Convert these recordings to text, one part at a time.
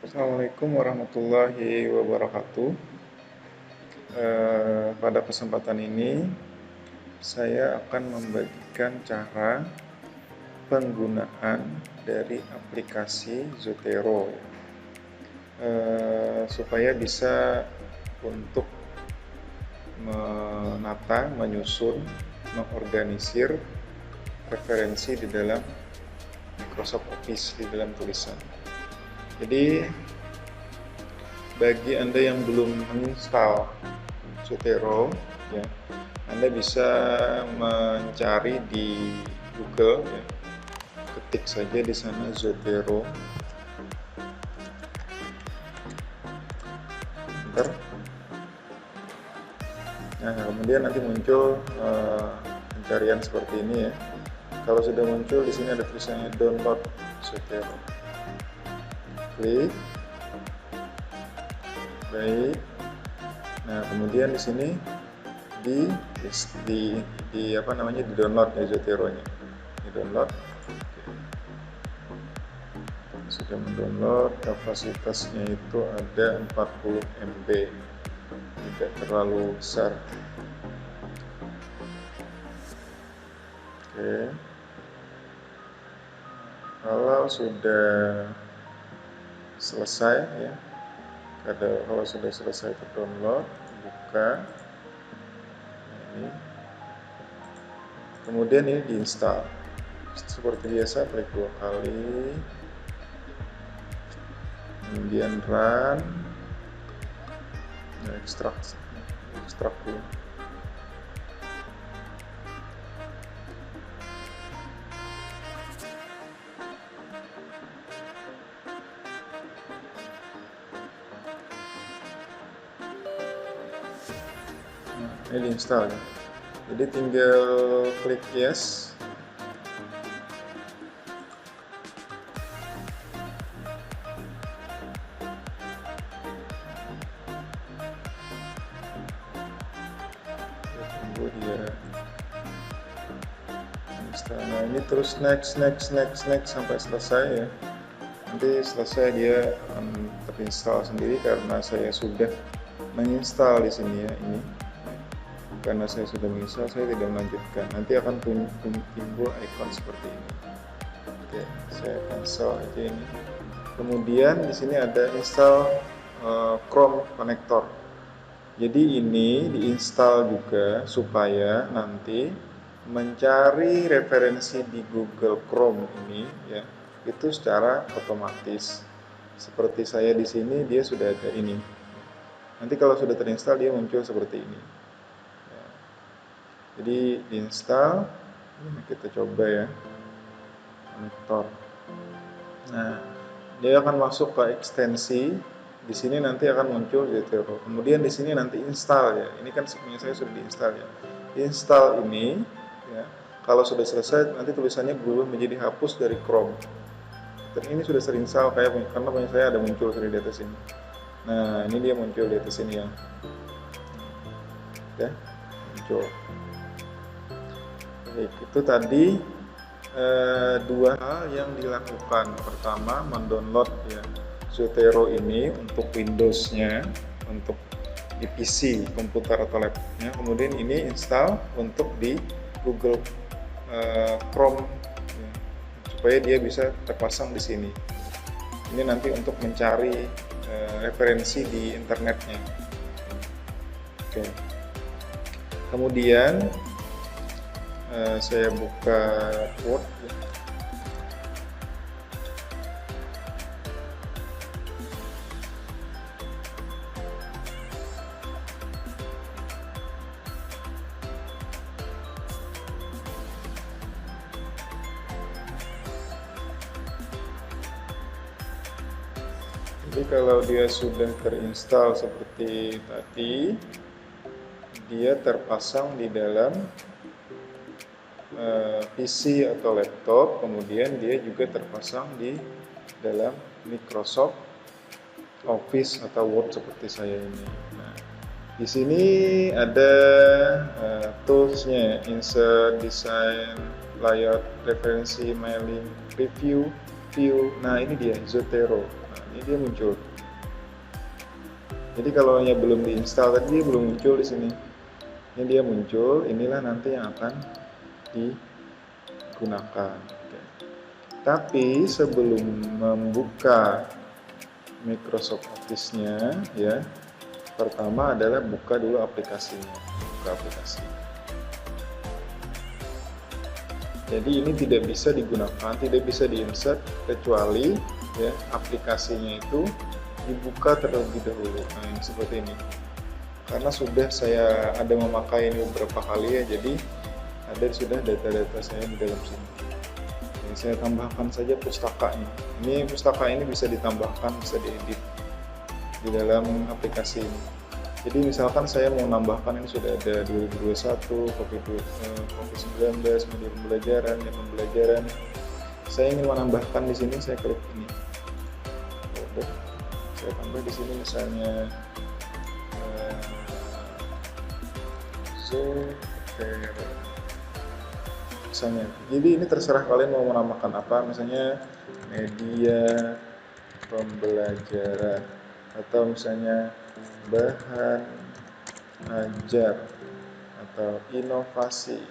Assalamualaikum warahmatullahi wabarakatuh. Pada kesempatan ini, saya akan membagikan cara penggunaan dari aplikasi Zotero supaya bisa untuk menata, menyusun, mengorganisir referensi di dalam Microsoft Office di dalam tulisan. Jadi bagi Anda yang belum menginstal Zotero, ya, Anda bisa mencari di Google, ya. Ketik saja di sana Zotero. Enter. Nah, kemudian nanti muncul pencarian seperti ini, ya. Kalau sudah muncul, di sini ada tulisannya download Zotero. Klik. Baik. Nah, kemudian di sini di download ya Zotero-nya. Di download. Sudah mendownload, kapasitasnya itu ada 40 MB. Tidak terlalu besar. Oke. Kalau sudah selesai, ya, kalau sudah selesai terdownload, buka ini, kemudian ini diinstal seperti biasa, klik 2 kali, kemudian run, ekstrak dulu. Ini diinstal, ya. Jadi tinggal klik yes. Tunggu dia install. Nah, ini terus next sampai selesai, ya. Nanti selesai dia akan terinstall sendiri karena saya sudah menginstal di sini, ya. Ini karena saya sudah menginstal, saya tidak melanjutkan. Nanti akan timbul icon seperti ini. Oke, saya cancel aja ini. Kemudian di sini ada install Chrome connector. Jadi ini diinstal juga supaya nanti mencari referensi di Google Chrome ini, ya, itu secara otomatis. Seperti saya di sini, dia sudah ada ini. Nanti kalau sudah terinstall, dia muncul seperti ini. Jadi diinstal, ini kita coba, ya, konektor. Nah, dia akan masuk ke ekstensi. Di sini nanti akan muncul Zotero. Kemudian di sini nanti install, ya. Ini kan punya saya sudah diinstal, ya. Install ini, ya. Kalau sudah selesai, nanti tulisannya berubah menjadi hapus dari Chrome. Dan ini sudah terinstall karena punya saya ada muncul di atas ini. Nah, ini dia muncul di atas ini, ya. Ya, muncul. Baik, itu tadi dua hal yang dilakukan. Pertama, mendownload, ya, Zotero ini untuk Windows-nya, untuk di PC, komputer atau laptopnya. Kemudian ini install untuk di Google Chrome, ya, supaya dia bisa terpasang di sini. Ini nanti untuk mencari referensi di internetnya. Oke. Kemudian saya buka Word, ya. Jadi kalau dia sudah terinstall seperti tadi, dia terpasang di dalam PC atau laptop, kemudian dia juga terpasang di dalam Microsoft Office atau Word seperti saya ini. Nah, di sini ada toolsnya, insert, design, layout, referensi, mailing, review, view. Nah, ini dia Zotero. Nah, ini dia muncul. Jadi kalau yang belum diinstal tadi dia belum muncul di sini. Ini dia muncul, inilah nanti yang akan digunakan. Oke. Tapi sebelum membuka Microsoft Office-nya ya, pertama adalah buka dulu aplikasinya. Buka aplikasi. Jadi ini tidak bisa digunakan, tidak bisa diinsert kecuali ya aplikasinya itu dibuka terlebih dahulu. Nah ini seperti ini. Karena sudah saya ada memakai ini beberapa kali ya, jadi ada sudah data-data saya di dalam sini. Jadi saya tambahkan saja pustakanya. Ini pustaka ini bisa ditambahkan, bisa diedit di dalam aplikasi ini. Jadi misalkan saya mau nambahkan, ini sudah ada 2021, COVID-19, media pembelajaran, ya pembelajaran. Saya ingin menambahkan di sini, saya klik ini. Saya tambah di sini misalnya Zotero. Misalnya. Jadi ini terserah kalian mau menambahkan apa, misalnya media pembelajaran atau misalnya bahan ajar atau inovasi,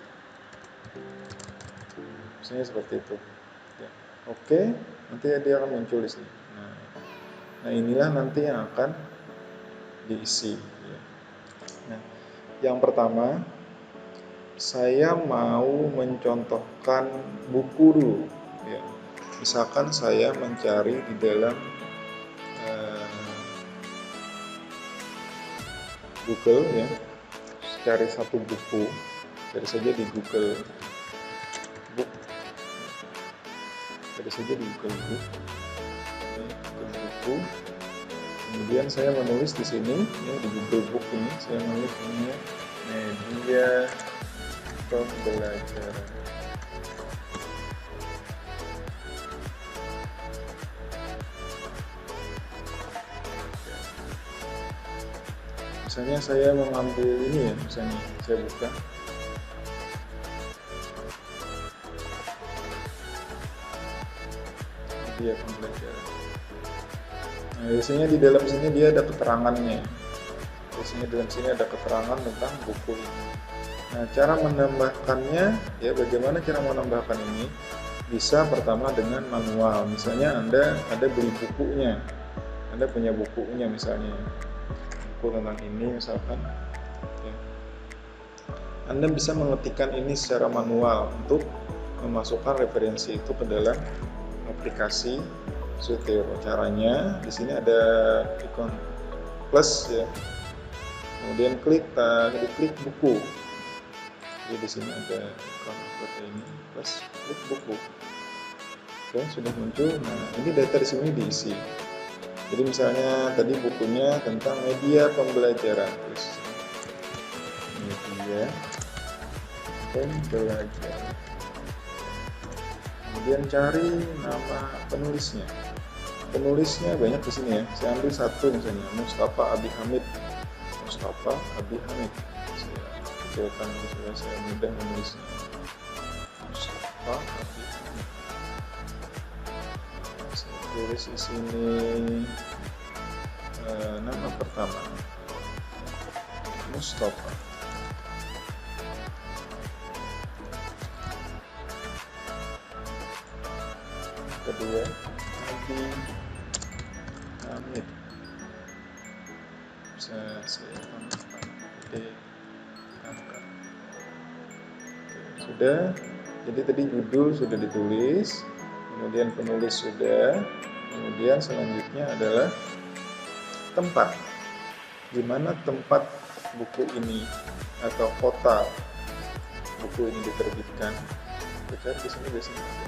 misalnya seperti itu ya. Oke, nanti dia akan muncul di sini. Nah inilah nanti yang akan diisi ya. Nah yang pertama saya mau mencontohkan buku dulu ya. Misalkan saya mencari di dalam Google ya, cari satu buku, cari saja di Google Book, cari saja di Google Book, buku. Kemudian saya menulis di sini ya, di Google Book ini saya menulis ini media pembelajaran. Misalnya saya mengambil ini ya, misalnya saya buka media pembelajaran. Nah, biasanya di dalam sini dia ada keterangannya. Biasanya di dalam sini ada keterangan tentang buku ini. Nah, cara menambahkannya ya, bagaimana cara menambahkan ini? Bisa pertama dengan manual. Misalnya Anda ada beli bukunya, Anda punya bukunya misalnya. Buku tentang ini misalkan ya. Anda bisa mengetikkan ini secara manual untuk memasukkan referensi itu ke dalam aplikasi Zotero. Caranya di sini ada ikon plus ya, kemudian klik buku. Jadi di sini ada ikon seperti ini plus klik buku. Oke, sudah muncul. Nah ini data di sini diisi. Jadi misalnya tadi bukunya tentang media pembelajaran, terus media pembelajaran. Kemudian cari nama penulisnya. Penulisnya banyak di sini ya. Saya ambil satu misalnya Mustafa Abi Hamid. Mustafa Abi Hamid. Saya kecilkan supaya saya mudah menulisnya. Mustafa Abi Hamid. Tulis di sini nama pertama Mustafa, kedua Abi Hamid, bisa saya tambahkan angka. Sudah, jadi tadi judul sudah ditulis, kemudian penulis sudah, kemudian selanjutnya adalah tempat, di mana tempat buku ini atau kota buku ini diterbitkan. Kita di sini biasanya ada.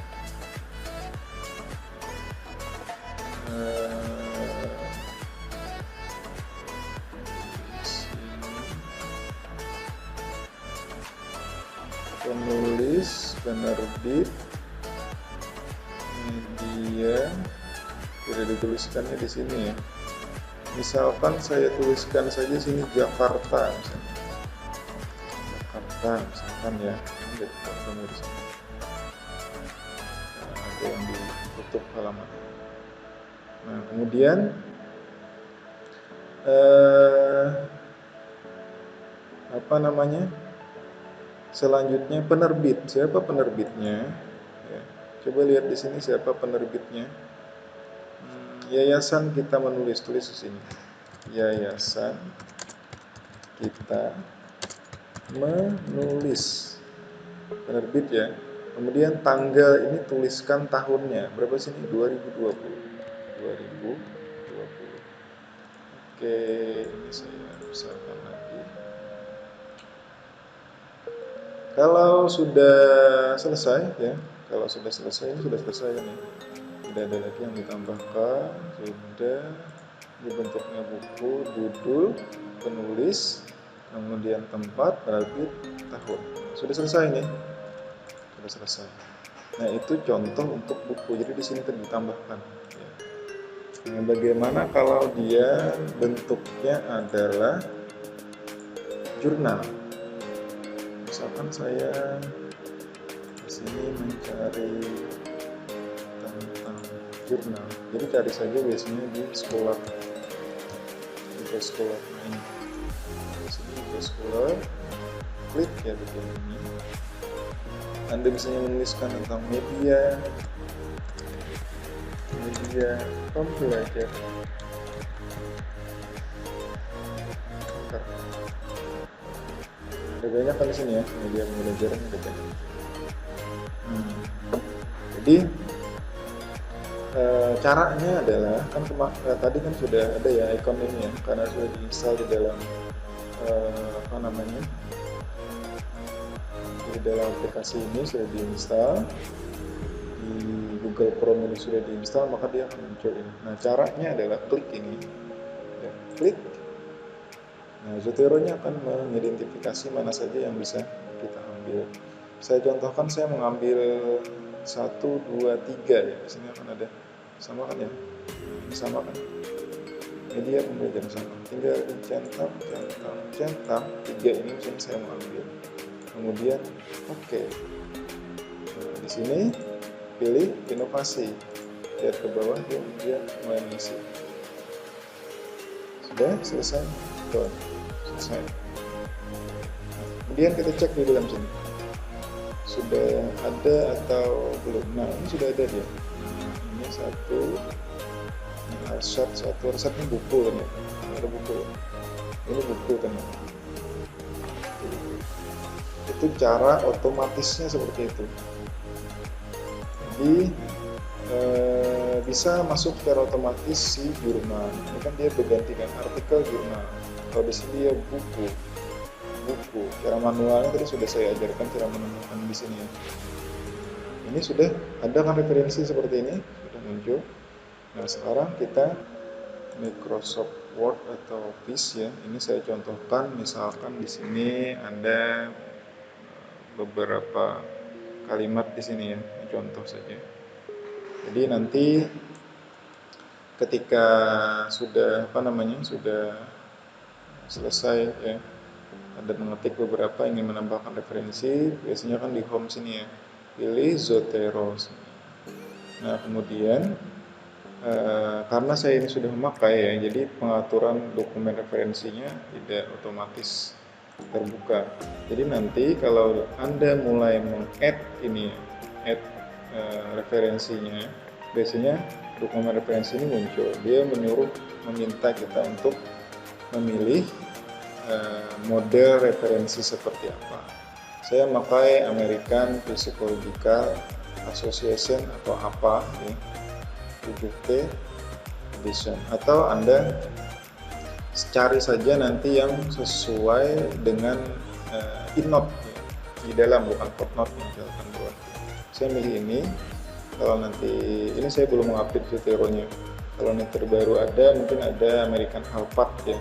Penulis, penerbit, media, sudah dituliskannya di sini ya. Misalkan saya tuliskan saja sini Jakarta misalnya. Jakarta misalkan ya, ini ketemu di sini. Nah, ada yang ditutup halaman. Nah, kemudian apa namanya? Selanjutnya penerbit. Siapa penerbitnya? Ya, coba lihat di sini siapa penerbitnya. Yayasan Kita Menulis, tulis di sini. Yayasan Kita Menulis. Penerbit ya. Kemudian tanggal ini tuliskan tahunnya. Berapa sini? 2020. 2020. Oke, ini saya besarkan lagi. Kalau sudah selesai ya, kalau sudah selesai, ini sudah selesai kan ya. Tidak ada lagi yang ditambahkan, sudah. Dibentuknya buku, judul, penulis, kemudian tempat, penerbit, tahun. Sudah selesai nih. Sudah selesai. Nah, itu contoh untuk buku. Jadi di sini ditambahkan. Ya. Nah, bagaimana kalau dia bentuknya adalah jurnal? Misalkan saya di sini mencari tentang jurnal. Jadi cari saja biasanya di Scholar. Di Scholar. Nah, ini. Di sini di Scholar. Klik ya bagian ini. Anda bisa menuliskan tentang media pembelajar. Ada banyak kan di sini ya, media pembelajaran ada banyak. Jadi caranya adalah kan tadi kan sudah ada ya ikon ini ya, karena sudah diinstal di dalam apa namanya, di dalam aplikasi ini sudah diinstal, di Google Chrome ini sudah diinstal, maka dia akan muncul ini. Nah, caranya adalah klik ini ya, klik. Nah, Zotero-nya akan mengidentifikasi mana saja yang bisa kita ambil. Saya contohkan, saya mengambil 1, 2, 3 ya. Di sini akan ada sama kan ya? Ini sama kan? Media pembelajaran sama. Tinggal centang 3 ini misalnya saya mengambil. Kemudian oke. Nah, di sini pilih inovasi. Lihat ke bawah dia mengisi. Sudah selesai. Tuh, selesai. Kemudian kita cek di dalam sini sudah ada atau belum. Nah, ini sudah ada dia. Ini satu, resepnya buku kan ya, ada buku. Ini buku kan ya. Itu cara otomatisnya seperti itu. Jadi bisa masuk secara otomatis si jurnal. Ini kan dia bergantikan artikel jurnal. Kalau di sini dia buku. Cara manualnya tadi sudah saya ajarkan cara menemukan di sini ya. Ini sudah ada kan referensi seperti ini sudah muncul. Nah, sekarang kita Microsoft Word atau Office ya. Ini saya contohkan, misalkan di sini ada beberapa kalimat di sini ya. Ini contoh saja. Jadi nanti ketika sudah sudah selesai ya, Anda mengetik beberapa, ingin menambahkan referensi, biasanya kan di home sini ya, pilih Zotero. Nah, kemudian karena saya ini sudah memakai ya, jadi pengaturan dokumen referensinya tidak otomatis terbuka. Jadi nanti kalau Anda mulai meng-add ini, add referensinya, biasanya dokumen referensi ini muncul. Dia meminta kita untuk memilih model referensi seperti apa. Saya memakai American Psychological Association atau apa ya, 7T edition, atau Anda cari saja nanti yang sesuai dengan EndNote ya, di dalam, bukan footnote yang misalkan buat. Saya milih ini. Kalau nanti ini saya belum mengupdate Zotero-nya. Kalau yang terbaru ada, mungkin ada American Harvard ya.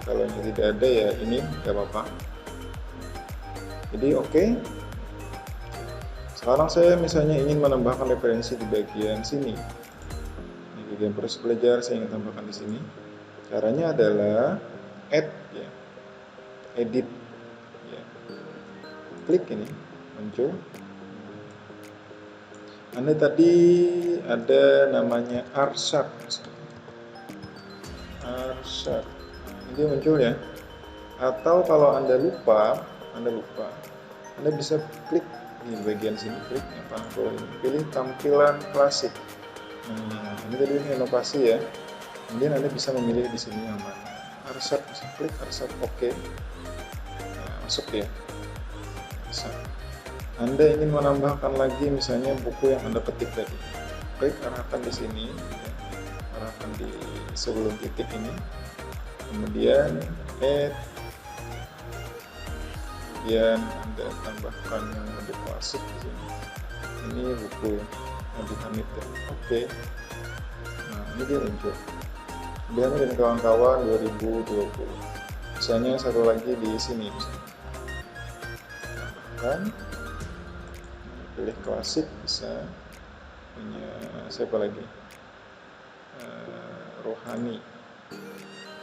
Kalau yang tidak ada ya ini nggak apa-apa. Jadi oke. Sekarang saya misalnya ingin menambahkan referensi di bagian sini. Di bagian proses belajar saya ingin tambahkan di sini. Caranya adalah add ya, edit ya. Klik ini muncul. Anda tadi ada namanya Arshad. Arsyad. Ini muncul ya. Atau kalau Anda lupa, Anda bisa klik di bagian sini, klik yang paling bawah ini, pilih tampilan klasik. Nah, ini tadi inovasi ya. Kemudian Anda bisa memilih di sini yang mana. Arsyad, bisa klik Arsyad, oke. Nah, masuk ya. Bisa. Anda ingin menambahkan lagi misalnya buku yang Anda ketik tadi, klik arahkan di sini, ya. Arahkan di sebelum titik ini, kemudian add, kemudian Anda tambahkan yang lebih klasik di sini. Ini buku Nabi Hamid ya. Oke. Nah, ini dia muncul. Kemudian dan kawan-kawan 2020. Misalnya satu lagi di sini, misalnya. Tambahkan. Pilih klasik, bisa punya siapa lagi, Rohani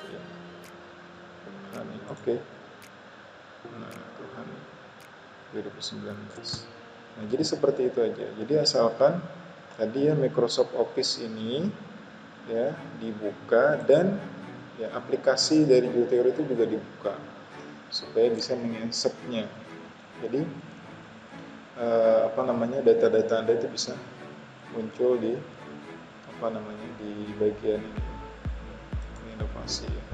ya. Rohani, oke. Nah, Rohani 2019. Nah, jadi seperti itu aja. Jadi asalkan tadi ya Microsoft Office ini ya dibuka, dan ya aplikasi dari Zotero itu juga dibuka supaya bisa menginsert-nya. Jadi data-data Anda itu bisa muncul di di bagian ini, inovasi ya.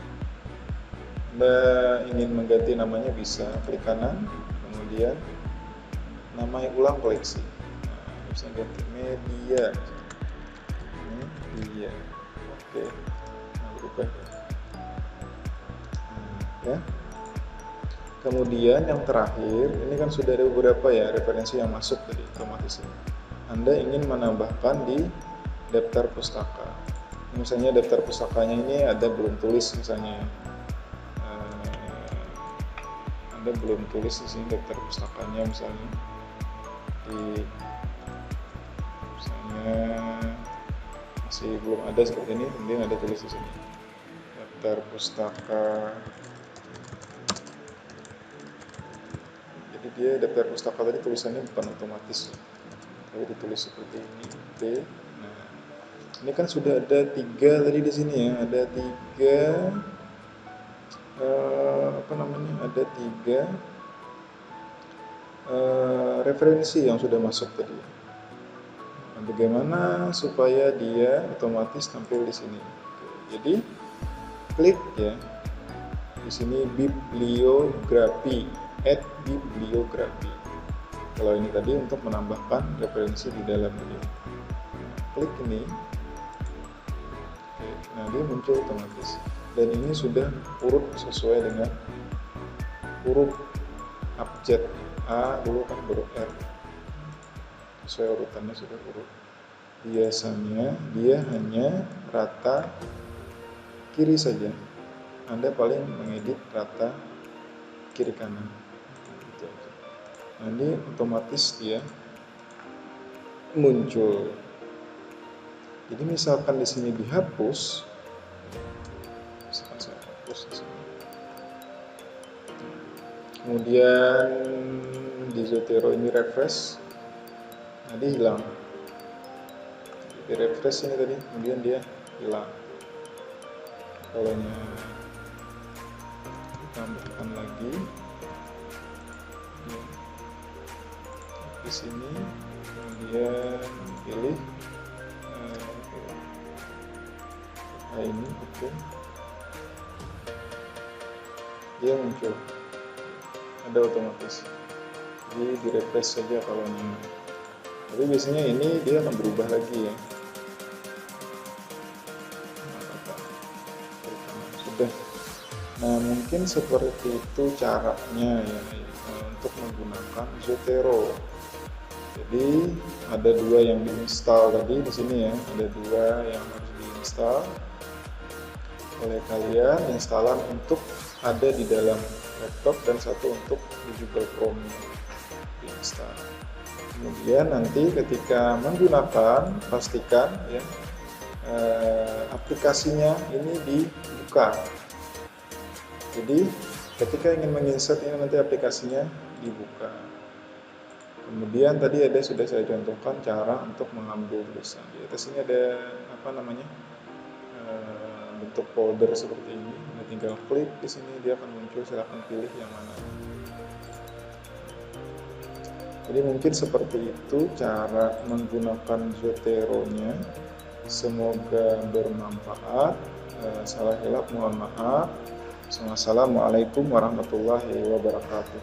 Anda ingin mengganti namanya bisa klik kanan, kemudian nama ulang koleksi. Nah, bisa ganti media, oke. Nah, berubah ya. Kemudian yang terakhir, ini kan sudah ada beberapa ya referensi yang masuk tadi otomatis. Anda ingin menambahkan di daftar pustaka. Misalnya daftar pustakanya ini ada belum tulis, misalnya Anda belum tulis di sini daftar pustakanya, misalnya masih belum ada seperti ini, kemudian ada tulis di sini daftar pustaka. Jadi dia daftar pustaka tadi tulisannya bukan otomatis, tapi ditulis seperti ini. Oke. Nah, ini kan sudah ada 3 tadi di sini ya, ada 3 ada 3 referensi yang sudah masuk tadi. Nah, bagaimana supaya dia otomatis tampil di sini? Oke, jadi klik ya di sini bibliografi, add bibliografi. Kalau ini tadi untuk menambahkan referensi di dalam ini. Klik ini. Oke, nah dia muncul otomatis. Dan ini sudah urut sesuai dengan huruf abjad. A dulu kan huruf R. Sesuai urutannya sudah urut. Biasanya dia hanya rata kiri saja. Anda paling mengedit rata kiri kanan. Gitu aja. Nah, ini otomatis dia muncul. Jadi misalkan di sini dihapus, misalkan saya hapus di sini. Kemudian di Zotero ini refresh, nah dia hilang. Di refresh ini tadi, kemudian dia hilang. Kalau tambahkan lagi ya, di sini, kemudian pilih ini, oke. Dia muncul, ada otomatis. Jadi di refresh saja kalau ini. Tapi biasanya ini dia akan berubah lagi ya. Sudah. Nah, mungkin seperti itu caranya ya untuk menggunakan Zotero. Jadi ada 2 yang diinstal tadi di sini ya, ada 2 yang harus diinstal oleh kalian, instalan untuk ada di dalam laptop dan satu untuk di Google Chrome diinstal. Kemudian nanti ketika menggunakan, pastikan ya aplikasinya ini dibuka. Jadi ketika ingin menginsert ini nanti aplikasinya dibuka. Kemudian tadi sudah saya contohkan cara untuk mengambil tulisan. Di atas ini ada bentuk folder seperti ini. Anda tinggal klik di sini, dia akan muncul, silahkan pilih yang mana. Jadi mungkin seperti itu cara menggunakan Zotero-nya. Semoga bermanfaat. Salah hilap mohon maaf. Wassalamualaikum warahmatullahi wabarakatuh.